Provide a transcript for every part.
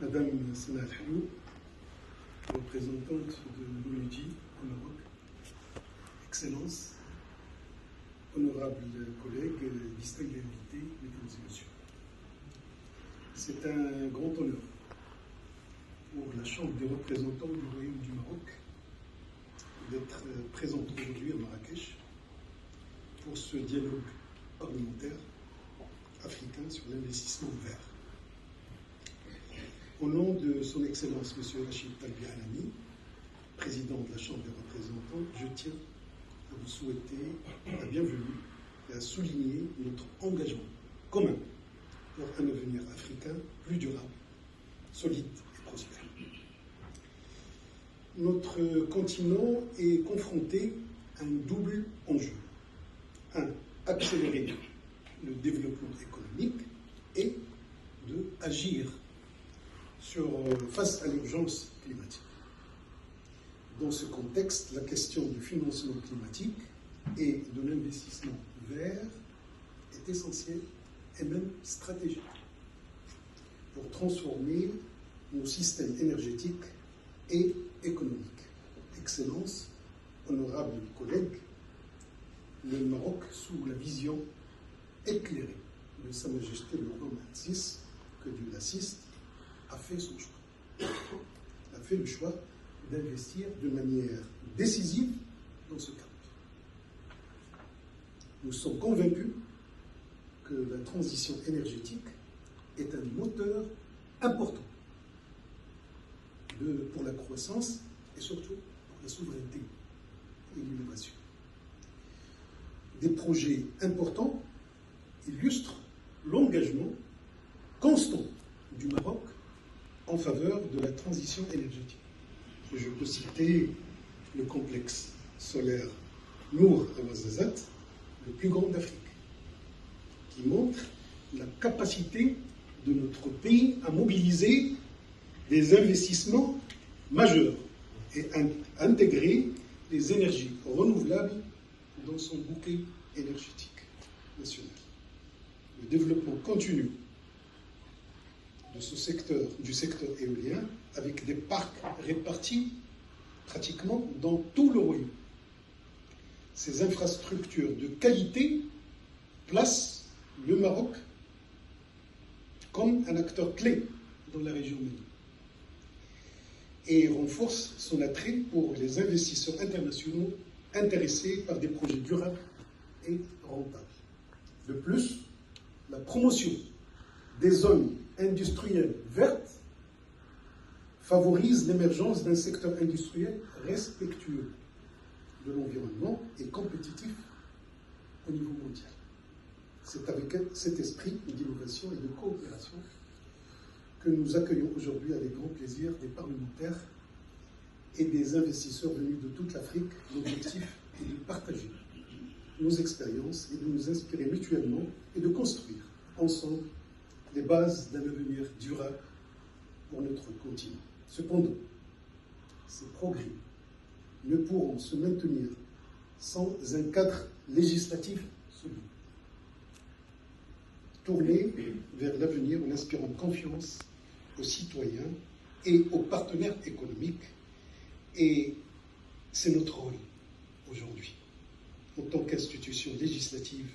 Madame Sana Al-Halou, représentante de l'ONUDI au Maroc, Excellences, honorables collègues, distingués invités, mesdames et messieurs. C'est un grand honneur pour la Chambre des représentants du Royaume du Maroc d'être présente aujourd'hui à Marrakech pour ce dialogue parlementaire africain sur l'investissement vert. Au nom de son Excellence M. Rachid Talbi Alami, président de la Chambre des représentants, je tiens à vous souhaiter la bienvenue et à souligner notre engagement commun pour un avenir africain plus durable, solide et prospère. Notre continent est confronté à un double enjeu. Un, accélérer le développement économique et deux, agir face à l'urgence climatique. Dans ce contexte, la question du financement climatique et de l'investissement vert est essentielle et même stratégique pour transformer nos systèmes énergétiques et économiques. Excellences, honorables collègues, le Maroc, sous la vision éclairée de Sa Majesté le Roi Mohammed VI, que Dieu l'assiste, a fait son choix. A fait le choix d'investir de manière décisive dans ce cadre. Nous sommes convaincus que la transition énergétique est un moteur important pour la croissance et surtout pour la souveraineté et l'innovation. Des projets importants illustrent l'engagement constant du Maroc en faveur de la transition énergétique. Je peux citer le complexe solaire Nour Ouarzazate, le plus grand d'Afrique, qui montre la capacité de notre pays à mobiliser des investissements majeurs et à intégrer les énergies renouvelables dans son bouquet énergétique national. Le développement continu du secteur éolien, avec des parcs répartis pratiquement dans tout le royaume. Ces infrastructures de qualité placent le Maroc comme un acteur clé dans la région Méditerranée et renforce son attrait pour les investisseurs internationaux intéressés par des projets durables et rentables. De plus, la promotion des zones industrielles vertes favorise l'émergence d'un secteur industriel respectueux de l'environnement et compétitif au niveau mondial. C'est avec cet esprit d'innovation et de coopération que nous accueillons aujourd'hui avec grand plaisir des parlementaires et des investisseurs venus de toute l'Afrique. L'objectif est de partager nos expériences et de nous inspirer mutuellement et de construire ensemble les bases d'un avenir durable pour notre continent. Cependant, ces progrès ne pourront se maintenir sans un cadre législatif solide, tourné vers l'avenir en inspirant confiance aux citoyens et aux partenaires économiques. Et c'est notre rôle aujourd'hui. En tant qu'institution législative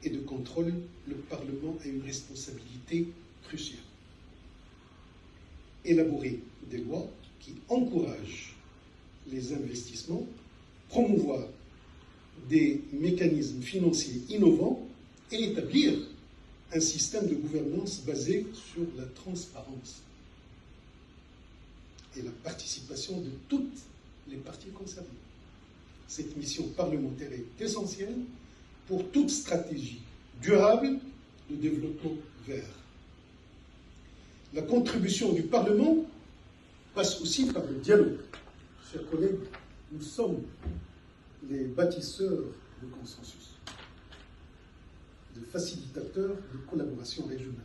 et de contrôle, le Parlement a une responsabilité cruciale. Élaborer des lois qui encouragent les investissements, promouvoir des mécanismes financiers innovants et établir un système de gouvernance basé sur la transparence et la participation de toutes les parties concernées. Cette mission parlementaire est essentielle pour toute stratégie durable de développement vert. La contribution du Parlement passe aussi par le dialogue. Chers collègues, nous sommes les bâtisseurs de consensus, de facilitateurs de collaboration régionale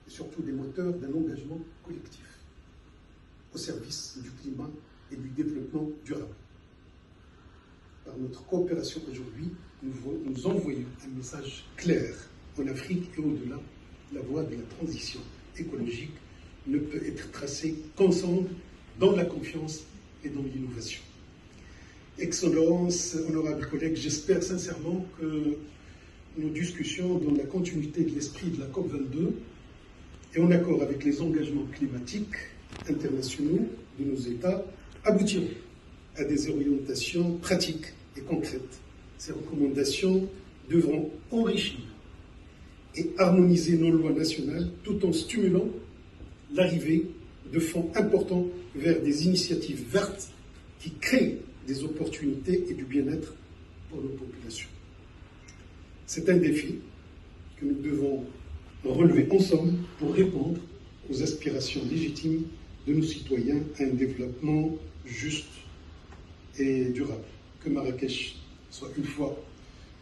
et surtout des moteurs d'un engagement collectif au service du climat et du développement durable. Par notre coopération aujourd'hui, nous envoyons un message clair en Afrique et au-delà, la voie de la transition écologique ne peut être tracé qu'ensemble dans la confiance et dans l'innovation. Excellences, honorables collègues, j'espère sincèrement que nos discussions dans la continuité de l'esprit de la COP22 et en accord avec les engagements climatiques internationaux de nos États aboutiront à des orientations pratiques et concrètes. Ces recommandations devront enrichir et harmoniser nos lois nationales tout en stimulant l'arrivée de fonds importants vers des initiatives vertes qui créent des opportunités et du bien-être pour nos populations. C'est un défi que nous devons relever ensemble pour répondre aux aspirations légitimes de nos citoyens à un développement juste et durable. Que Marrakech soit une fois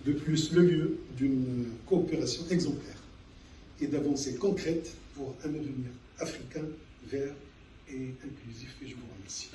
de plus le lieu d'une coopération exemplaire et d'avancées concrètes pour un avenir africain, vert et inclusif. Et je vous remercie.